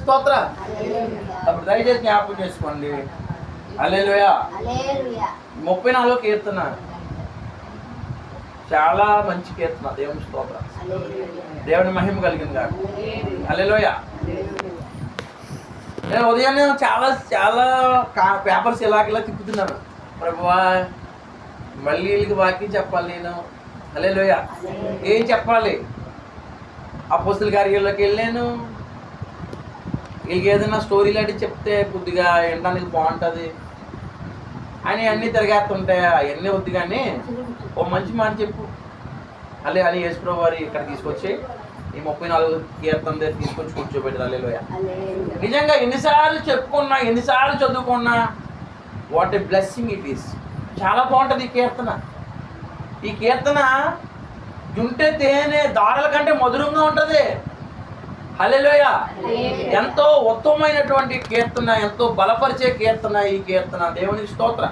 స్తోత్ర. అప్పుడు దయచేసి జ్ఞాపకం చేసుకోండి. హల్లెలూయా. 34వ కీర్తన చాలా మంచి కీర్తన. దేవుని స్తోత్ర. దేవుని మహిమ కలిగింది కాదు. హల్లెలూయా. నేను ఉదయాన్నే చాలా చాలా పేపర్స్ ఇలా తిప్పుతున్నాను. ప్రభువా మళ్ళీ వీళ్ళకి వాక్యం చెప్పాలి నేను. హల్లెలూయా. ఏం చెప్పాలి? అపోస్తల కార్యాల్లోకి వెళ్ళాను. వీళ్ళకి ఏదైనా స్టోరీ లాంటివి చెప్తే కొద్దిగా వినడానికి బాగుంటుంది అని అన్నీ తిరగేస్తుంటాయి. అవన్నీ వద్దు కానీ ఓ మంచి మాట చెప్పు. అని యేసుప్రభు వారి ఇక్కడ తీసుకొచ్చి ఈ 34వ కీర్తన దగ్గర తీసుకొచ్చి కూర్చోబెట్టారు. హల్లెలూయా. నిజంగా ఎన్నిసార్లు చెప్పుకున్నా, ఎన్నిసార్లు చదువుకున్నా, what a blessing it is. చాలా బాగుంటుంది ఈ కీర్తన. ఈ కీర్తన జుంటే తేనె దారుల కంటే మధురంగా ఉంటుంది. హల్లెలూయా. ఎంతో ఉత్తమమైనటువంటి కీర్తన, ఎంతో బలపరిచే కీర్తన ఈ కీర్తన. దేవునికి స్తోత్రం.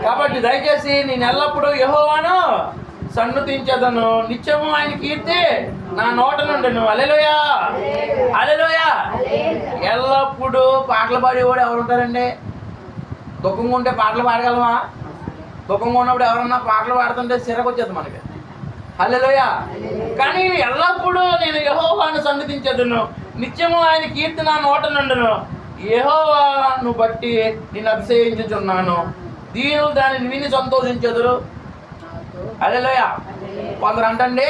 కాబట్టి దయచేసి నేను ఎల్లప్పుడూ యెహోవాను సన్నుతించెదను, నిత్యము ఆయన కీర్తి నా నోట నుండును. హల్లెలూయా. హల్లెలూయా. ఎల్లప్పుడూ పాటలు పాడేవాడు ఎవరు ఉంటారండి? దుఃఖంగా ఉంటే పాటలు పాడగలమా? దుఃఖంగా ఉన్నప్పుడు ఎవరన్నా పాటలు పాడుతుంటే చిరకు వచ్చేది మనకి. హల్లెలూయా. కానీ ఎల్లప్పుడూ నేను యెహోవాను సన్నిధించెదను, నిత్యము ఆయన కీర్తి నా నోట నుండును. యెహోవాను బట్టి నేను అతిశయించుచున్నాను, దీనులు దానిని విని సంతోషించెదరు. హల్లెలూయా. కొందరు అంటండి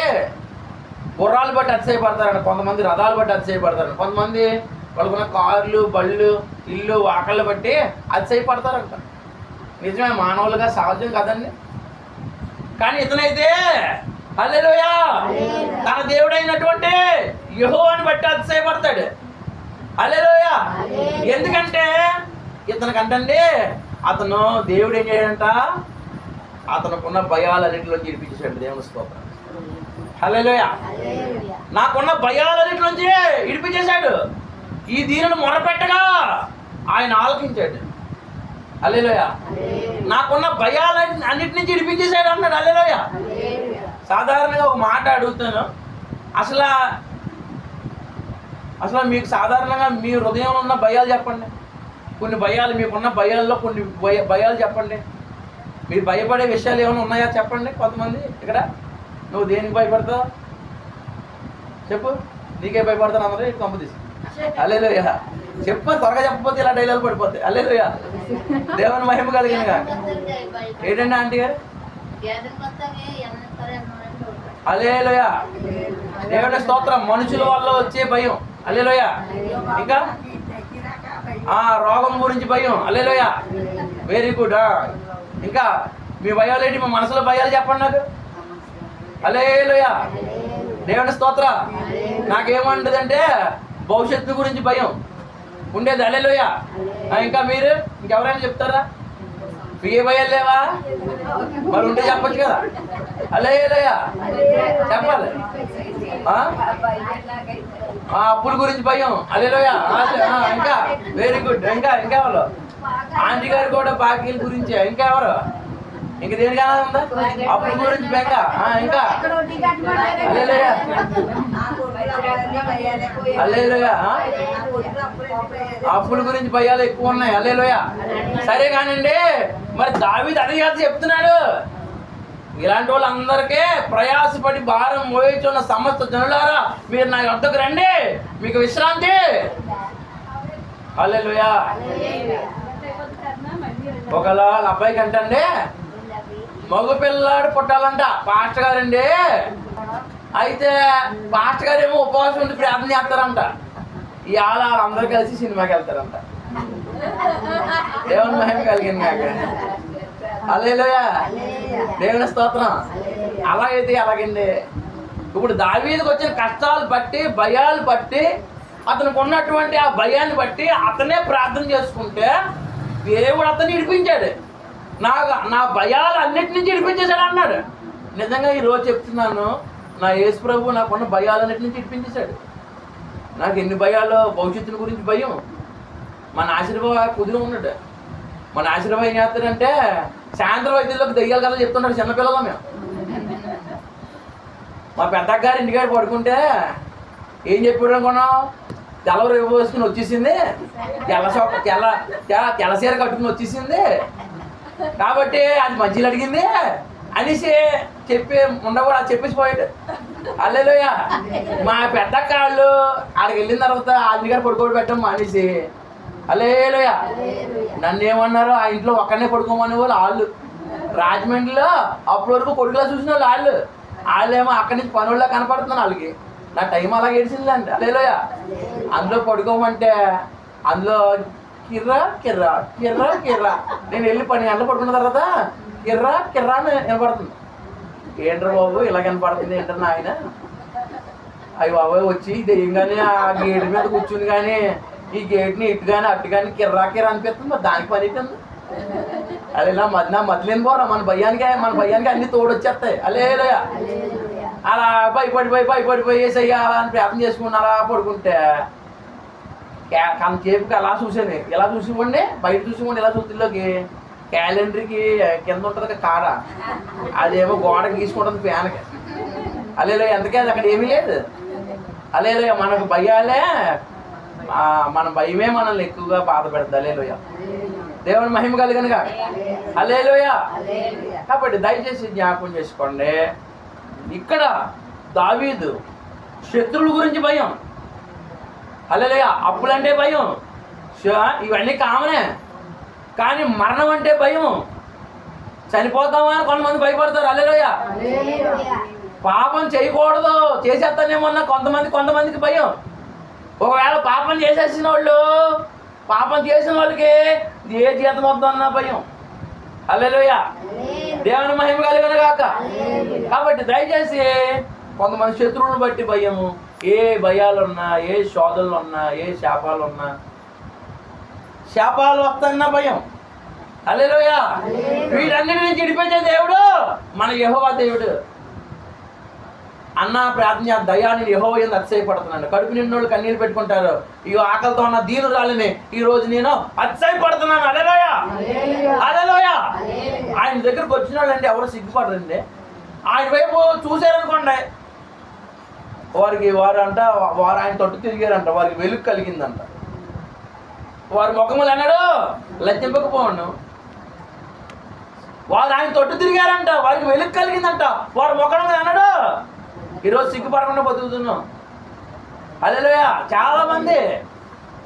గుర్రాలు బట్టి అతిశయపడతారంట, కొంతమంది రథాలు బట్టి అతిశయపడతారంట, కొంతమంది వాళ్ళకున్న కార్లు, బళ్ళు, ఇల్లు, వాకళ్ళు బట్టి అతిశయపడతారంట. నిజమే, మానవులుగా సహజం కదండి. కానీ ఇతనైతే హల్లెలూయా తన దేవుడైనటువంటి యెహోవాను బట్టి అతిశయపడతాడు. హల్లెలూయా. ఎందుకంటే ఇతనికంటండి అతను దేవుడు ఏం చేయడంట, అతనుకున్న భయాలన్నింటిలోంచి విడిపించేశాడు. దేవుని స్తోత్రం. హల్లెలూయా. నాకున్న భయాలన్నింటిలోంచి విడిపించేశాడు. ఈ దీనిని మొరపెట్టగా ఆయన ఆలకించాడు. హల్లెలూయా. నాకున్న భయాలన్నిటి నుంచి విడిపించేశాడు అన్నాడు. హల్లెలూయా. సాధారణంగా ఒక మాట అడుగుతాను, అసలు మీకు సాధారణంగా మీ హృదయంలో ఉన్న భయాలు చెప్పండి. కొన్ని భయాలు, మీకున్న భయాల్లో కొన్ని భయాలు చెప్పండి. మీరు భయపడే విషయాలు ఏమైనా ఉన్నాయా చెప్పండి. కొంతమంది ఇక్కడ నువ్వు దేనికి భయపడతావు చెప్పు. నీకే భయపడతాను అందరూ ఇటు కంపతీసి. హల్లెలూయా. చెప్పు, త్వరగా చెప్పకపోతే ఇలా డైలాగ్ పడిపోతాయి. హల్లెలూయా. దేవుని మహిమ కలిగిందిగా. ఏంటండి ఆంటీ గారు? హల్లెలూయా. దేవుని స్తోత్రం. మనుషుల వల్ల వచ్చే భయం. హల్లెలూయా. ఇంకా రోగం గురించి భయం. హల్లెలూయా. Very good. ఇంకా మీ భయాలు ఏంటి? మా మనసులో భయాలు చెప్పండి నాకు. హల్లెలూయా. దేవుని స్తోత్రం. నాకేమంటుందంటే భవిష్యత్తు గురించి భయం ఉండేది. హల్లెలూయా. ఇంకా మీరు ఇంకెవరైనా చెప్తారా? మీ ఏ భయాలు లేవా? మరి ఉంటే చెప్పచ్చు కదా. హల్లెలూయా. చెప్పాలి. అప్పుల గురించి భయం. హల్లెలూయా. ఇంకా వెరీ గుడ్. ఇంకా వాళ్ళు ఆంటీ గారు కూడా బాకీల గురించి. ఇంకెవరు? ఇంక దేనికైనా ఉందా? అప్పుల గురించి బెంగ. ఇంకా హల్లెలూయా. హల్లెలూయా. అప్పుల గురించి భయాలు ఎక్కువ ఉన్నాయి. హల్లెలూయా. సరే కానండి, మరి దావీదు అదే చెప్తున్నాడు, ఇలాంటి వాళ్ళందరికీ ప్రయాసపడి భారం మోయించున్న సమస్త జనులారా మీరు నా వద్దకు రండి, మీకు విశ్రాంతి. హల్లెలూయా. ఒకవేళ వాళ్ళ అబ్బాయికి అంటండి మగ పిల్లాడు పుట్టాలంట పాస్టర్ గారండి. అయితే పాస్టర్ గారు ఏమో ఉపవాసం ఉండి ప్రార్థన చేస్తారంట. ఇవాళ వాళ్ళందరూ కలిసి సినిమాకి వెళ్తారంట. దేవుని మహిమ కలిగింది నాకు. హల్లెలూయా. దేవుని స్తోత్రం. అలాగైతే అలాగండి. ఇప్పుడు దావీదుకు వచ్చిన కష్టాలు బట్టి, భయాలు బట్టి, అతనికి ఉన్నటువంటి ఆ భయాన్ని బట్టి అతనే ప్రార్థన చేసుకుంటే దేవుడు అతన్ని విడిపించాడు. నా భయాలు అన్నిటి నుంచి విడిపించేశాడు అన్నాడు. నిజంగా ఈరోజు చెప్తున్నాను, నా యేసు ప్రభు నాకున్న భయాలన్నిటి నుంచి విడిపించేశాడు. నాకు ఎన్ని భయాలు, భవిష్యత్తుని గురించి భయం. మన ఆశీర్వాద కుదిరి ఉన్నాడు. మన ఆశీర్వాదం ఏం చేస్తాడంటే సాయంత్రం వైద్యుల్లోకి దెయ్యాలు కదా చెప్తున్నాడు. చిన్నపిల్లలు మేము. మా పెద్దగారు ఇంటికాడ పడుకుంటే ఏం చెప్పాడు అనుకున్నాం? తెల్లవారు వేసుకుని వచ్చేసింది, తెల్ల చీర కట్టుకుని వచ్చేసింది కాబట్టి అది మంచిగా అడిగింది అనేసి చెప్పి ఉండకూడదు, అది చెప్పేసిపోయాడు. హల్లెలూయ. మా పెద్ద కాళ్ళు ఆడికి వెళ్ళిన తర్వాత ఆది గారు పడుకోబెట్టి పెట్టాం మానేసి. హల్లెలూయ. నన్ను ఏమన్నారు, ఆ ఇంట్లో ఒక్కడనే పడుకోమనే వాళ్ళు రాజమండ్రిలో అప్పటి వరకు కొడుకులా చూసిన వాళ్ళు వాళ్ళేమో అక్కడి నుంచి పనుల్లో కనపడుతున్నాను వాళ్ళకి. నా టైం అలా గడిచిందండి. హల్లెలూయ. అందులో పడుకోమంటే అందులో కిర్రా కిర్రా కిర్రా కిర్రా, నేను వెళ్ళి 10 గంటలు పడుకున్న తర్వాత కిర్రా కిర్రా అని వినపడుతుంది. ఏంట్రా బాబు ఇలా కనపడుతుంది ఏంటన్నా ఆయన, అవి బాబాయ్ వచ్చి దెయ్యం కానీ ఆ గేట్ మీద కూర్చుని కానీ ఈ గేట్ని ఇటు కానీ అటు కానీ కిర్రా కిర్రా అనిపిస్తుంది. మరి దానికి పని అవుతుంది. అదే ఇలా మధ్యలేని పోరా మన భయానికి అన్ని తోడొచ్చేస్తాయి. హల్లెలూయ. అలా భయపడిపోయేసయ్యా అలా అని ప్రార్థన చేసుకుని అలా పడుకుంటే చేపుకి అలా చూసాను. ఇలా చూసివ్వండి, బయట చూసివ్వండి, ఇలా చూతుల్లోకి క్యాలెండర్కి కింద ఉంటుంది కాడ, అదేమో గోడకి గీసుకుంటుంది ఫ్యాన్కి. హల్లెలూయ. అందుకే అది అక్కడ ఏమీ లేదు. హల్లెలూయ. మనకు భయాలే, మన భయమే మనల్ని ఎక్కువగా బాధ పెడుతుంది. హల్లెలూయ. దేవుని మహిమ కలిగనుగా. హల్లెలూయ. కాబట్టి దయచేసి జ్ఞాపకం చేసుకోండి, ఇక్కడ దావీదు శత్రువుల గురించి భయం. హల్లెలూయ. అప్పులంటే భయం, ఇవన్నీ కామనే. కానీ మరణం అంటే భయం, చనిపోతామా అని కొంతమంది భయపడతారు. హల్లెలూయ. పాపం చేయకూడదు, చేసేస్తానేమన్నా కొంతమందికి భయం. ఒకవేళ పాపం చేసేసిన వాళ్ళకి ఏ జీతం వద్దన్నా భయం. హల్లెలూయ. దేవుని మహిమ కలిగిన గాక. కాబట్టి దయచేసి కొంతమంది శత్రువులను బట్టి భయము, ఏ భయాలున్నా, ఏ శోధనలు ఉన్నా, ఏ శాపాలు ఉన్నా, శాపాలు వస్తాయన్న భయం. హల్లెలూయ. వీటన్నిటిని చిడిపించే దేవుడు మన యెహోవా దేవుడు. అన్న ప్రార్థన దయాన్ని యెహోవా యందు అతిశయపడుతున్నాను. కడుపు నిన్నోళ్ళు కన్నీళ్ళు పెట్టుకుంటారు, ఈ ఆకలితో ఉన్న దీనురాలిని ఈ రోజు నేను అతిశయపడుతున్నాను. హల్లెలూయ. హల్లెలూయ. ఆయన దగ్గరకు వచ్చిన వాళ్ళండి ఎవరు సిగ్గుపడరండి. ఆయన వైపు చూశారనుకోండి, వారు ఆయన తొట్టు తిరిగారంట, వారికి వెలుగు కలిగిందంట. వారి ముఖములు అన్నాడు లజ్జింపకపోను. వారు ఆయన తొట్టు తిరిగారంట, వారికి వెలుగు కలిగిందంట. వారి ముఖములు అన్నాడు ఈరోజు సిగ్గుపడకుండా బతుకుతున్నాం. హల్లెలూయ. చాలా మంది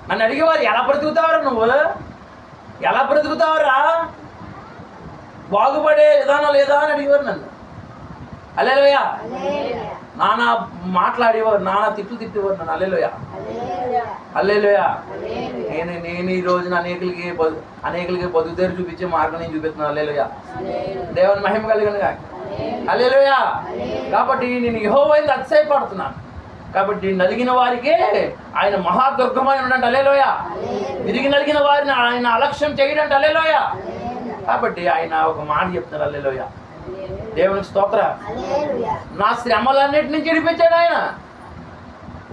నన్ను అడిగేవారు, ఎలా బ్రతుకుతావరా నువ్వు, ఎలా బ్రతుకుతావరా, బాగుపడే విధానం లేదా అని అడిగేవారు నన్ను. హల్లెలూయ. నానా మాట్లాడేవారు, నానా తిట్టేవారు నన్ను. హల్లెలూయ. హల్లెలూయ. నేను ఈ రోజున అనేకులకి బతుకుదేరు చూపించే మార్గం నేను చూపిస్తున్నాను. హల్లెలూయ. దేవుని మహిమ కలిగిన. హల్లెలూయ. కాబట్టి నేను యెహోవా యందు అతిశయపడుతున్నాను. కాబట్టి నలిగిన వారికి ఆయన మహాదుర్గమై ఉన్నాడు. హల్లెలూయ. విరిగి నలిగిన వారిని ఆయన అలక్ష్యం చేయడంట. హల్లెలూయ. కాబట్టి ఆయన ఒక మాట చెప్తున్నారు. హల్లెలూయ. దేవునికి స్తోత్రం. నా శ్రమలన్నిటి నుంచి విడిపించాడు ఆయన.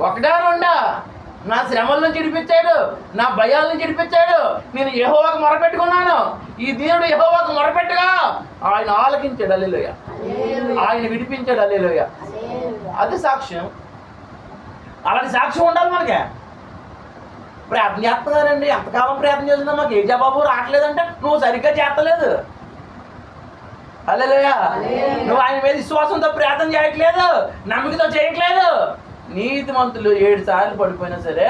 ఒకటా రెండా, నా శ్రమల నుంచి విడిపించాడు, నా భయాల నుంచి విడిపించాడు. నేను యెహోవాకు మొరపెట్టుకున్నాను, ఈ దేవుడు యెహోవాకు మొరపెట్టుగా ఆయన ఆలకించాడు. హల్లెలూయ. ఆయన విడిపించాడు. హల్లెలూయ. అది సాక్ష్యం. అలాంటి సాక్ష్యం ఉండాలి మనకి. ప్రార్థన చేస్తున్నారండి, ఎంతకాలం ప్రార్థన చేస్తున్నా మాకు ఏ జవాబు రావట్లేదంటే నువ్వు సరిగ్గా చేస్తలేదు. హల్లెలూయ. నువ్వు ఆయన మీద విశ్వాసంతో ప్రార్థన చేయట్లేదు, నమ్మకతో చేయట్లేదు. నీతిమంతులు 7 సార్లు పడిపోయినా సరే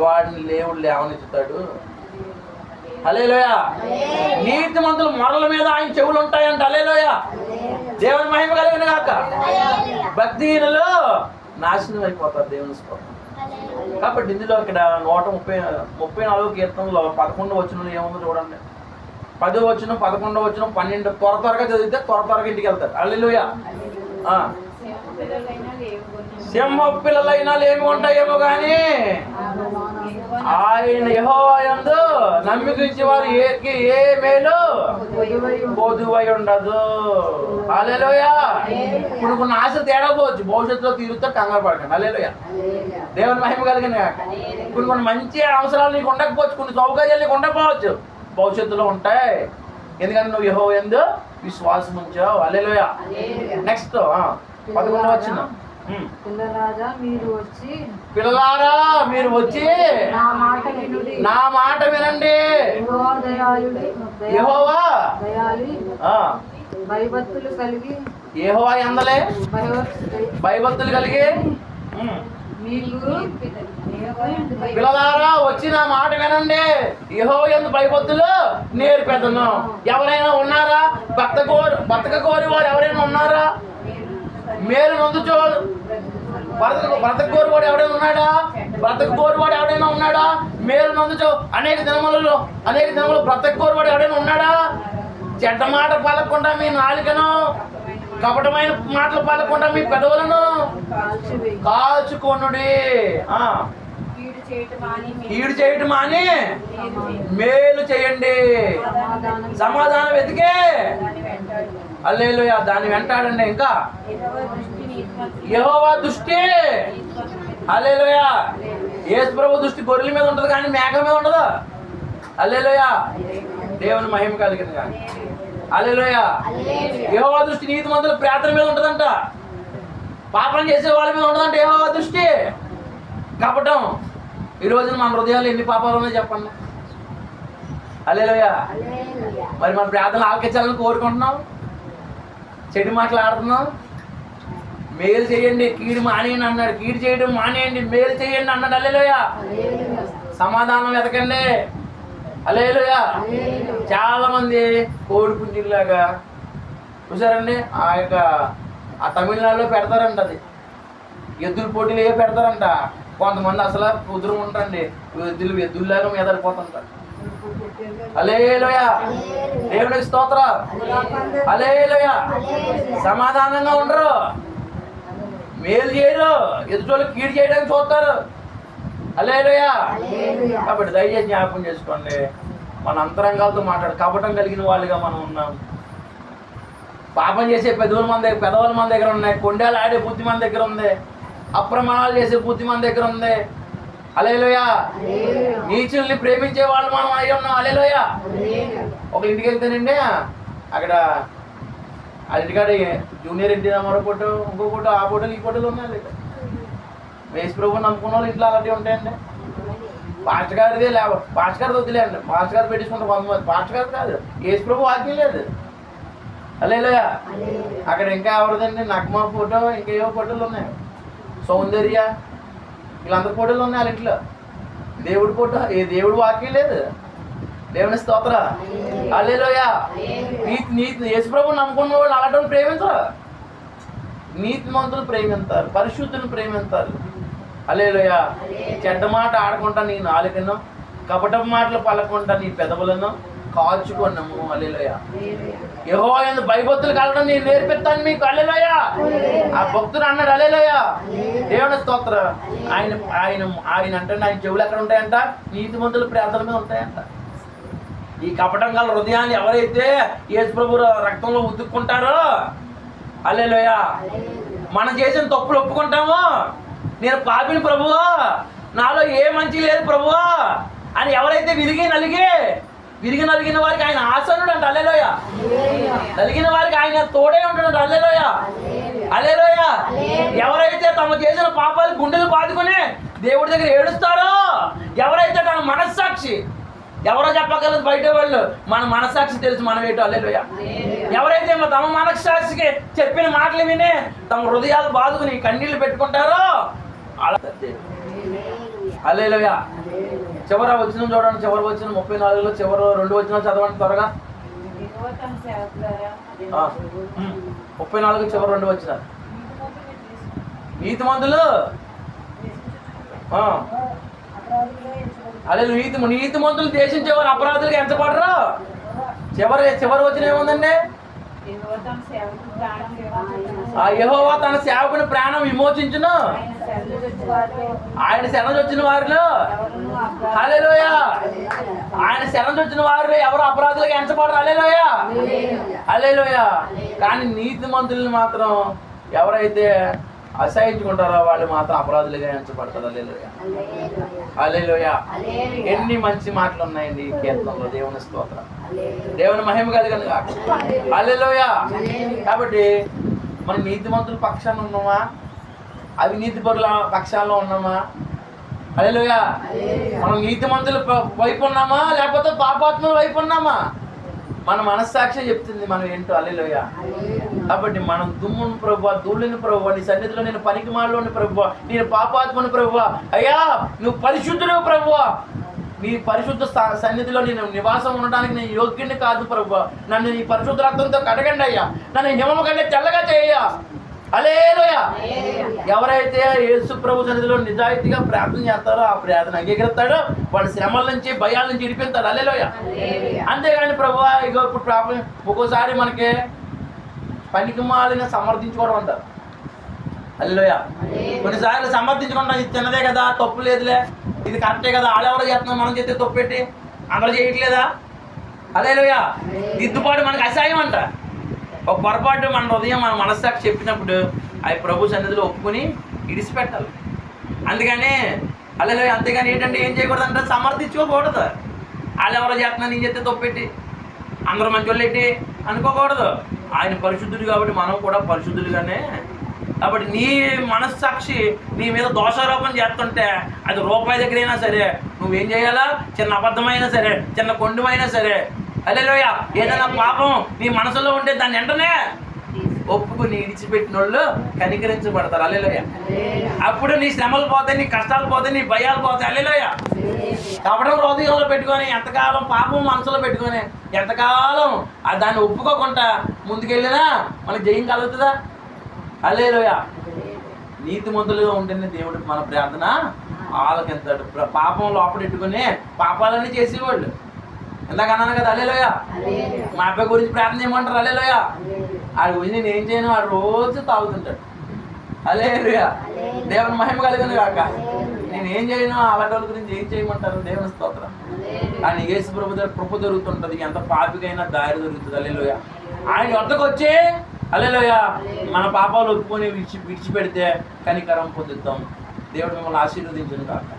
వాడిని దేవుడు లేవనెత్తుతాడు. హల్లెలూయ. నీతిమంతుల మొరల మీద ఆయన చెవులు ఉంటాయంట. హల్లెలూయ. దేవుని మహిమ కలిగిన గాక. భక్తిహీనులు నాశనం అయిపోతారు. దేవుని స్తోత్రం. కాబట్టి ఇందులో ఇక్కడ 134 కీర్తనలో 11 వచనంలో ఏముందో చూడండి. 10 వచనం, 11 వచనం, 12 త్వరగా చదివితే త్వరగా ఇంటికి వెళ్తారు. హల్లెలూయ. సింహ పిల్లలైనా ఏమి ఉంటాయేమో కానీ ఆయన యెహోవా యందు నమ్మికించే వారు ఏ మేలు పొదువై ఉండదు. హల్లెలూయ. ఇప్పుడు కొన్ని ఆశ తేడా పోవచ్చు, భవిష్యత్తులో తీరుతో కంగారు పడకండి. హల్లెలూయ. దేవుని మహిమ కలిగిన. కొన్ని మంచి అవసరాలు నీకు ఉండకపోవచ్చు, కొన్ని సౌకర్యాలు నీకు ఉండకపోవచ్చు, భవిష్యత్తులో ఉంటాయి. ఎందుకంటే నువ్వు యెహోవా యందు విశ్వాసం ఉంచావు. హల్లెలూయ. నెక్స్ట్ 11 వచనం. పిల్లలారా మీరు వచ్చి పిల్లలారా మీరు వచ్చి నా మాట వినండి. యెహోవా భయభక్తులు కలిగి యెహోవా యందలే భయభక్తులు కలిగి పిల్లలారా వచ్చి నా మాట వినండి. యెహోవా యందు భయభక్తులు నేర్పెదను. ఎవరైనా ఉన్నారా? బతక కోరి వారు ఎవరైనా ఉన్నారా? మేలు నొందుచో బ్రతక కోరువాడు ఎవడైనా ఉన్నాడా? బ్రతక కోరువాడు ఎవడైనా ఉన్నాడా? మేలు నొందుచో అనేక దినములు బ్రతక కోరువాడు ఎవడైనా ఉన్నాడా? చెడ్డ మాట పలకుండా మీ నాలుకను, కపటమైన మాటలు పలకుండా మీ పెదవులను కాల్చుకొనుడి. కీడు చేయటం మాని మేలు చేయండి. సమాధానం వెతికే హల్లెలూయా దాన్ని వెంటాడండి. ఇంకా యెహోవా దృష్టి హల్లెలూయా యేసు ప్రభు దృష్టి గొర్రెల మీద ఉంటది కానీ మేకల మీద ఉండదు. హల్లెలూయా దేవుని మహిమ కలిగింది కానీ హల్లెలూయా. యెహోవా దృష్టి నీతిమంతుల ప్రార్థన మీద ఉంటదంట. పాపం చేసే వాళ్ళ మీద ఉండదంట యెహోవా దృష్టి. కపటం ఈ రోజున మన హృదయాలు ఎన్ని పాపాలు ఉన్నాయో చెప్పండి. హల్లెలూయా. మరి మన ప్రార్థనలు ఆలకించాలని కోరుకుంటున్నాం, చెడు మాట్లాడుతున్నాం. మేలు చేయండి, కీడు మానేయండి అన్నాడు. కీడు చేయడం మానేయండి, మేలు చేయండి అన్నాడు. హల్లెలూయా. సమాధానం వెతకండి. హల్లెలూయా. చాలా మంది కోడి పుంజిలాగా చూసారండి. ఆ తమిళనాడులో పెడతారంట. అది ఎద్దుల పోటీలు ఏ పెడతారంట. కొంతమంది అసలు కుదురు ఉంటారండి, ఎద్దుల్లాగా మీదడిపోతుంటారు. హల్లెలూయా దేవునికి స్తోత్రం. హల్లెలూయా. సమాధానంగా ఉండరు, మేలు చేయరు, ఎదుటోళ్ళకి కీడు చేయడానికి చూస్తారు. హల్లెలూయా. కాబట్టి దయచేసి జ్ఞాపకం చేసుకోండి, మన అంతరంగాలతో కపటం కలిగిన వాళ్ళుగా మనం ఉన్నాం. పాపం చేసే పెదవుల మన దగ్గర ఉన్నాయి. కొండలు ఆడే బుద్ధి మన దగ్గర ఉంది. అప్రమాణాలు చేసే బుద్ధి మన దగ్గర ఉంది. హల్లెలూయా. నీచుల్ని ప్రేమించే వాళ్ళు మనం అయి ఉన్నాం. హల్లెలూయా. ఒక ఇంటికి వెళ్తేనండి, అక్కడ ఆ ఇంటికాడ జూనియర్ ఎన్టీఆర్ మరో ఫోటో, ఇంకో ఫోటో, ఆ ఫోటోలు ఈ ఫోటోలు ఉన్నాయి. యేసు ప్రభువుని నమ్ముకున్న వాళ్ళు ఇంట్లో అలాంటివి ఉంటాయండి. పాస్టర్ గారిదే పాస్టర్ గారిది వదిలేండి, పాస్టర్ గారు పెట్టించుకుంటారు కొంతమంది. పాస్టర్ గారు కాదు, యేసు ప్రభు వాక్యం లేదు. హల్లెలూయా. అక్కడ ఇంకా ఎవరిదండి నగ్మ ఫోటో, ఇంకా ఏవో ఫోటోలు ఉన్నాయి. సౌందర్య వీళ్ళందరి ఫోటోలు ఉన్నాయి వాళ్ళ ఇంట్లో. దేవుడి ఫోటో, దేవుడి వాక్యం లేదు. దేవుని స్తోత్ర. హల్లెలూయా. నీతి యేసు ప్రభువుని నమ్ముకున్న వాళ్ళు అలాంటి ప్రేమించరు. నీతిమంతులు ప్రేమిస్తారు, పరిశుద్ధులను ప్రేమిస్తారు. హల్లెలూయా. చెడ్డ మాట ఆడకుండా నీ నాలుకను, కపట మాటలు పలకుండా నీ పెదవులను కాల్చుకున్నాము. హల్లెలూయా. యెహోవా యందు భయభక్తులు కలగడం నేను నేర్పిస్తాను మీకు. హల్లెలూయా. ఆ భక్తుడు అన్నాడు. హల్లెలూయా. దేవుని స్తోత్ర. ఆయన అంటే ఆయన చెవులు ఎక్కడ ఉంటాయంట? నీతిమంతుల ప్రార్థన మీద ఉంటాయంట. ఈ కపటం గల హృదయాన్ని ఎవరైతే యేసు ప్రభు రక్తంలో ఉతుక్కుంటారో, హల్లెలూయా, మనం చేసిన తప్పులు ఒప్పుకుంటామో, నేను పాపిని ప్రభువా, నాలో ఏ మంచి లేదు ప్రభువా అని ఎవరైతే విరిగి నలిగిన వారికి ఆయన ఆసనుడు అంట. హల్లెలూయా. నలిగిన వారికి ఆయన తోడే ఉంటాడు. హల్లెలూయా. హల్లెలూయా. ఎవరైతే తమ చేసిన పాపాలు గుండెలు బాదుకొని దేవుడి దగ్గర ఏడుస్తారో, ఎవరైతే తన మనస్సాక్షి, ఎవరో చెప్పగలదు బయట వాళ్ళు, మన మనస్సాక్షి తెలుసు మనం ఏంటో. హల్లెలూయా. ఎవరైతే తమ మనస్సాక్షికి చెప్పిన మాటలు విని తమ హృదయాలు బాదుకుని కన్నీళ్లు పెట్టుకుంటారో అలా. హల్లెలూయా. చివరి వచనం చూడండి. చివరి వచనం 34లో చివరి 2 వచనాలు చదవండి త్వరగా. 34 చివరి 2 వచనాలు. నీతిమంతులు నీతిమంతులు దేశించేవారు అపరాధులుగా ఎంచబడరు. చివరి వచనం ఏముందండి? ఆ యెహోవా తన సేవకుని ప్రాణం విమోచించును. ఆయన శరణు వచ్చిన వారిలో, హల్లెలూయా, ఆయన శరణు వచ్చిన వారిలో ఎవరు అపరాధులుగా ఎంచబడరు. హల్లెలూయా. హల్లెలూయా. కానీ నీతిమంతుల్ని మాత్రం ఎవరైతే అసహించుకుంటారో వాళ్ళు మాత్రం అపరాధులుగా ఎంచబడతారు. హల్లెలూయా. హల్లెలూయా. ఎన్ని మంచి మాటలు ఉన్నాయండి ఈ కీర్తనలో. దేవుని స్తోత్రం. దేవుని మహిమ కలిగిన హల్లెలూయా. కాబట్టి మనం నీతిమంతుల పక్షాన ఉన్నామా? అవినీతి పరుల పక్షాల్లో ఉన్నామా? హల్లెలూయా. మనం నీతిమంతుల వైపు ఉన్నామా లేకపోతే పాపాత్ముల వైపు ఉన్నామా? మన మనస్సాక్షి చెప్తుంది మనం ఏంటో. హల్లెలూయా. కాబట్టి మనం దుమ్మును ప్రభువా, ధూళిని ప్రభువా, నీ సన్నిధిలో నేను పనికి మాలోని ప్రభువా, నేను పాపాత్మను ప్రభువా, అయ్యా నువ్వు పరిశుద్ధుడు ప్రభువా, నీ పరిశుద్ధ సన్నిధిలో నేను నివాసం ఉండడానికి నేను యోగ్యుని కాదు ప్రభువా, నన్ను నీ పరిశుద్ధ రక్తంతో కడగండి అయ్యా, నన్ను హిమము కంటే తెల్లగా చేయ్యా. హల్లెలూయా. ఎవరైతే యేసు ప్రభు సన్నిధిలో నిజాయితీగా ప్రార్థన చేస్తారో ఆ ప్రార్థన అంగీకరిస్తాడో వాడి శ్రమల నుంచి భయాల నుంచి ఇడిపిస్తాడు. హల్లెలూయా. అంతేగాని ప్రభువా ఇగో ఇప్పుడు ప్రాబ్లం ఒక్కోసారి మనకి పనికి మాలిన సమర్థించుకోవడం అంటారు. హల్లెలూయా. కొన్నిసార్లు సమర్థించుకుంటాం, ఇది చిన్నదే కదా, తప్పు లేదులే, ఇది కరెక్టే కదా, ఆడెవరో చేస్తున్నాం మనం చేస్తే తప్పు పెట్టి అందరూ చేయట్లేదా? హల్లెలూయా. దిద్దుబాటు మనకు అసహాయం అంట. ఒక పొరపాటు మన హృదయం మన మనస్సాక్షి చెప్పినప్పుడు అవి ప్రభు సన్నిధిలో ఒప్పుకొని ఇడిచిపెట్టాలి. అందుకని హల్లెలూయా. అంతేగాని ఏంటంటే ఏం చేయకూడదు అంటే సమర్థించుకోకూడదు. వాళ్ళు ఎవరో చేస్తున్నా నేను చెప్తే తప్పెట్టి అందరూ మంచి వాళ్ళు ఏంటి అనుకోకూడదు. ఆయన పరిశుద్ధుడు కాబట్టి మనం కూడా పరిశుద్ధులుగానే. కాబట్టి నీ మనస్సాక్షి నీ మీద దోషారోపణ చేస్తుంటే అది రూపాయి దగ్గరైనా సరే నువ్వేం చేయాలా? చిన్న అబద్ధమైనా సరే, చిన్న కొండమైనా సరే, హల్లెలూయా, ఏదైనా పాపం నీ మనసులో ఉంటే దాన్ని వెంటనే ఒప్పుకుని ఇడిచిపెట్టిన వాళ్ళు కనికరించబడతారు. హల్లెలూయా. అప్పుడు నీ శ్రమలు పోతాయి, నీ కష్టాలు పోతాయి, నీ భయాలు పోతాయి. హల్లెలూయా. కపటం హృదయంలో పెట్టుకొని ఎంతకాలం పాపం మనసులో పెట్టుకొని ఎంతకాలం దాన్ని ఒప్పుకోకుండా ముందుకెళ్ళినా మనకు జయం కలుగుతుందా? హల్లెలూయా. నీతిమంతులుగా ఉంటేనే దేవుడు మన ప్రార్థన ఆలకిస్తాడు. పాపం లోపలెట్టుకుని పాపాలన్నీ చేసేవాళ్ళు ఇందాక అన్నాను కదా. హల్లెలూయా. మా అబ్బాయి గురించి ప్రార్థన చేయమంటారు. హల్లెలూయా. ఆడి గురించి నేను ఏం చేయను, వాడు రోజు తాగుతుంటాడు. హల్లెలూయా. దేవుని మహిమ కలిగిన కాక నేను ఏం చేయను, అలాంటి వాళ్ళ గురించి ఏం చేయమంటారు? దేవుని స్తోత్రం. కానీ యేసు ప్రభు దగ్గర కృప దొరుకుతుంటుంది, ఎంత పాపికైనా దారి దొరుకుతుంది. హల్లెలూయా. ఆయన వద్దకు వచ్చి హల్లెలూయా మన పాపాలు ఒప్పుకొని విడిచిపెడితే కనికరం పొందుతాం. దేవుడు మిమ్మల్ని ఆశీర్వదించును కాక.